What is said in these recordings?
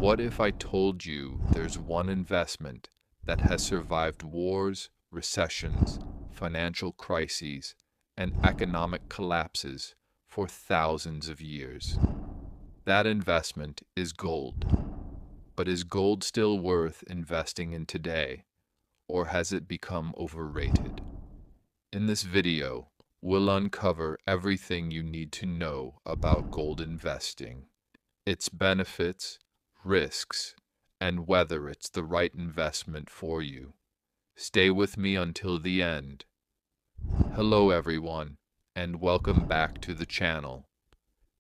What if I told you there's one investment that has survived wars, recessions, financial crises, and economic collapses for thousands of years? That investment is gold. But is gold still worth investing in today, or has it become overrated? In this video, we'll uncover everything you need to know about gold investing, its benefits, risks, and whether it's the right investment for you. Stay with me until the end. Hello everyone, and welcome back to the channel.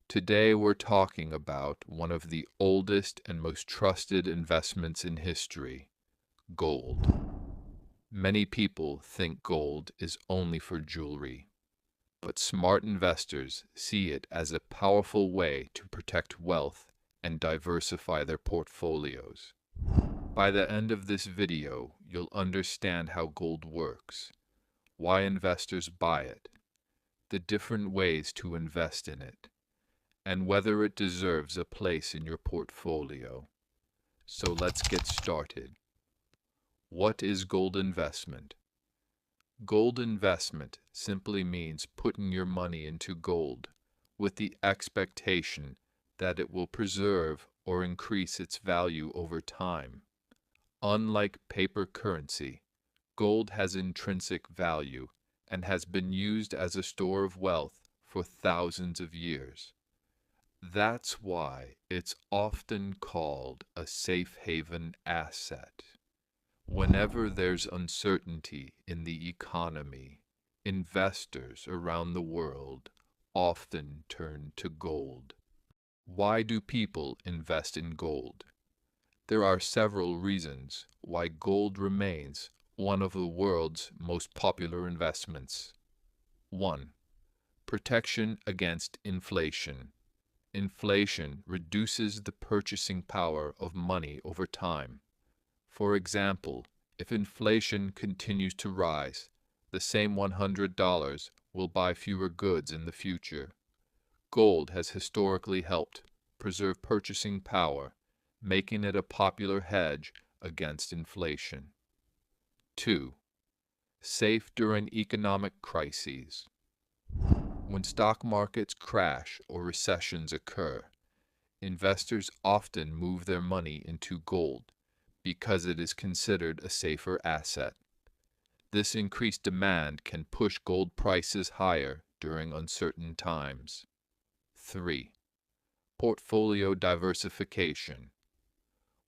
Today we're talking about one of the oldest and most trusted investments in history, gold. Many people think gold is only for jewelry, but smart investors see it as a powerful way to protect wealth and diversify their portfolios. By the end of this video, you'll understand how gold works, why investors buy it, the different ways to invest in it, and whether it deserves a place in your portfolio. So let's get started. What is gold investment? Gold investment simply means putting your money into gold with the expectation that it will preserve or increase its value over time. Unlike paper currency, gold has intrinsic value and has been used as a store of wealth for thousands of years. That's why it's often called a safe haven asset. Whenever there's uncertainty in the economy, investors around the world often turn to gold. Why do people invest in gold? There are several reasons why gold remains one of the world's most popular investments. 1. Protection against inflation. Inflation reduces the purchasing power of money over time. For example, if inflation continues to rise, the same $100 will buy fewer goods in the future. Gold has historically helped preserve purchasing power, making it a popular hedge against inflation. 2. Safe during economic crises. When stock markets crash or recessions occur, investors often move their money into gold because it is considered a safer asset. This increased demand can push gold prices higher during uncertain times. 3. Portfolio diversification.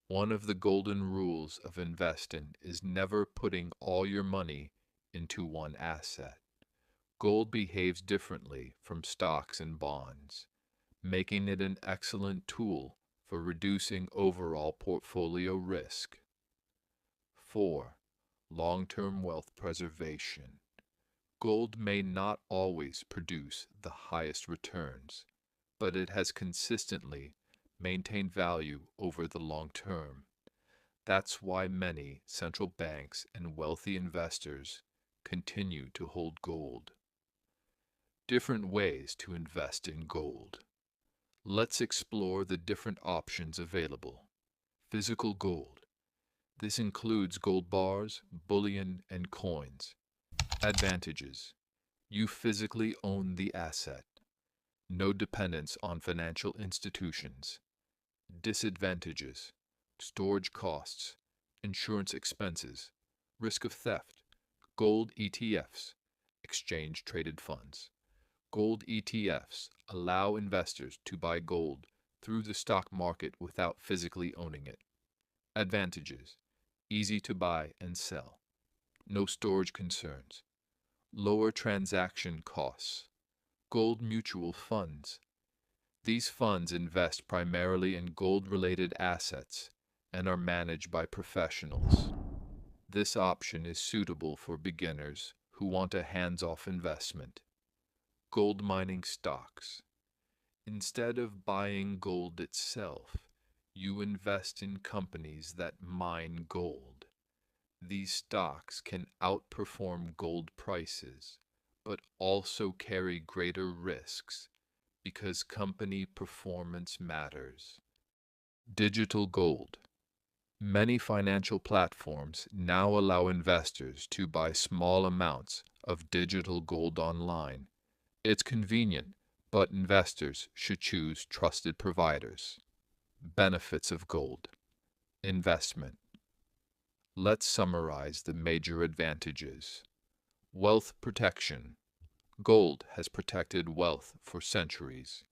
One of the golden rules of investing is never putting all your money into one asset. Gold behaves differently from stocks and bonds, making it an excellent tool for reducing overall portfolio risk. 4. Long-term wealth preservation. Gold may not always produce the highest returns, but it has consistently maintained value over the long term. That's why many central banks and wealthy investors continue to hold gold. Different ways to invest in gold. Let's explore the different options available. Physical gold. This includes gold bars, bullion, and coins. Advantages. You physically own the asset. No dependence on financial institutions. Disadvantages. Storage costs, insurance expenses, risk of theft. Gold ETFs, exchange-traded funds. Gold ETFs allow investors to buy gold through the stock market without physically owning it. Advantages: easy to buy and sell. No storage concerns. Lower transaction costs. Gold mutual funds. These funds invest primarily in gold-related assets and are managed by professionals. This option is suitable for beginners who want a hands-off investment. Gold mining stocks. Instead of buying gold itself, you invest in companies that mine gold. These stocks can outperform gold prices, but also carry greater risks because company performance matters. Digital gold. Many financial platforms now allow investors to buy small amounts of digital gold online. It's convenient, but investors should choose trusted providers. Benefits of gold. Investment. Let's summarize the major advantages. Wealth protection. Gold has protected wealth for centuries.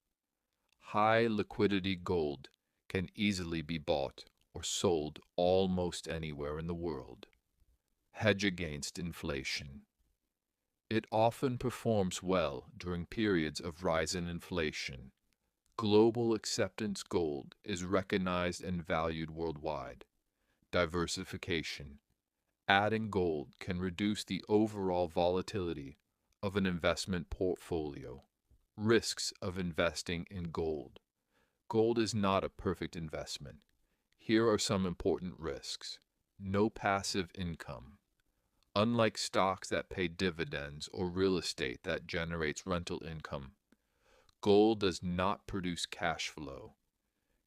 High liquidity gold can easily be bought or sold almost anywhere in the world. Hedge against inflation. It often performs well during periods of rise in inflation. Global acceptance gold is recognized and valued worldwide. Diversification. Adding gold can reduce the overall volatility of an investment portfolio. Risks of investing in gold. Gold is not a perfect investment. Here are some important risks. No passive income. Unlike stocks that pay dividends or real estate that generates rental income, gold does not produce cash flow.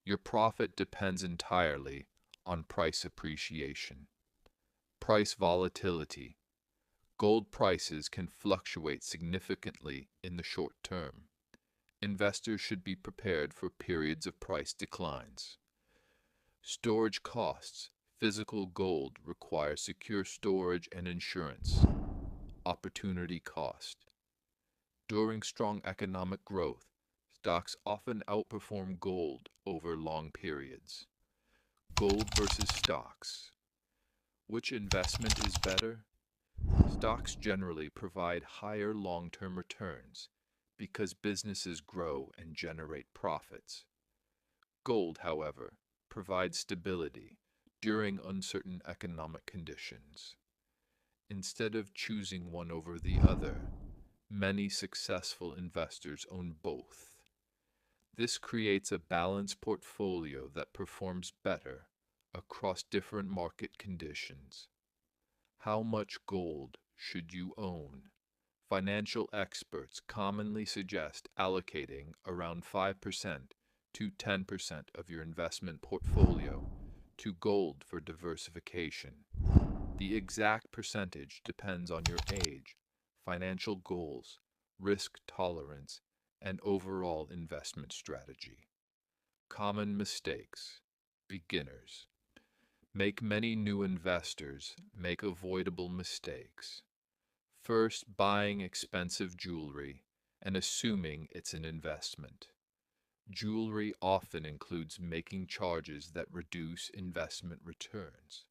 Your profit depends entirely on price appreciation. Price volatility. Gold prices can fluctuate significantly in the short term. Investors should be prepared for periods of price declines. Storage costs. Physical gold requires secure storage and insurance. Opportunity cost. During strong economic growth, stocks often outperform gold over long periods. Gold versus stocks. Which investment is better? Stocks generally provide higher long-term returns because businesses grow and generate profits. Gold, however, provides stability during uncertain economic conditions. Instead of choosing one over the other, many successful investors own both. This creates a balanced portfolio that performs better across different market conditions. How much gold should you own? Financial experts commonly suggest allocating around 5% to 10% of your investment portfolio to gold for diversification. The exact percentage depends on your age, financial goals, risk tolerance, and overall investment strategy. Common mistakes. Beginners. Many new investors make avoidable mistakes. First, buying expensive jewelry and assuming it's an investment. Jewelry often includes making charges that reduce investment returns.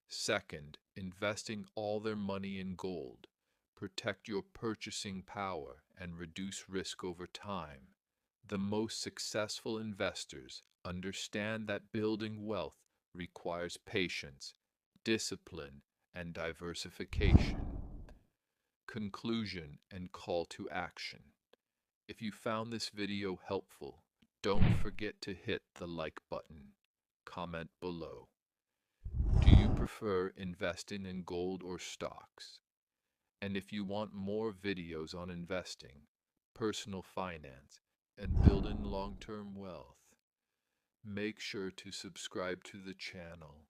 Second, investing all their money in gold. Protect your purchasing power and reduce risk over time. The most successful investors understand that building wealth requires patience, discipline, and diversification. Conclusion and call to action. If you found this video helpful, don't forget to hit the like button. Comment below. Do you prefer investing in gold or stocks? And if you want more videos on investing, personal finance, and building long-term wealth, make sure to subscribe to the channel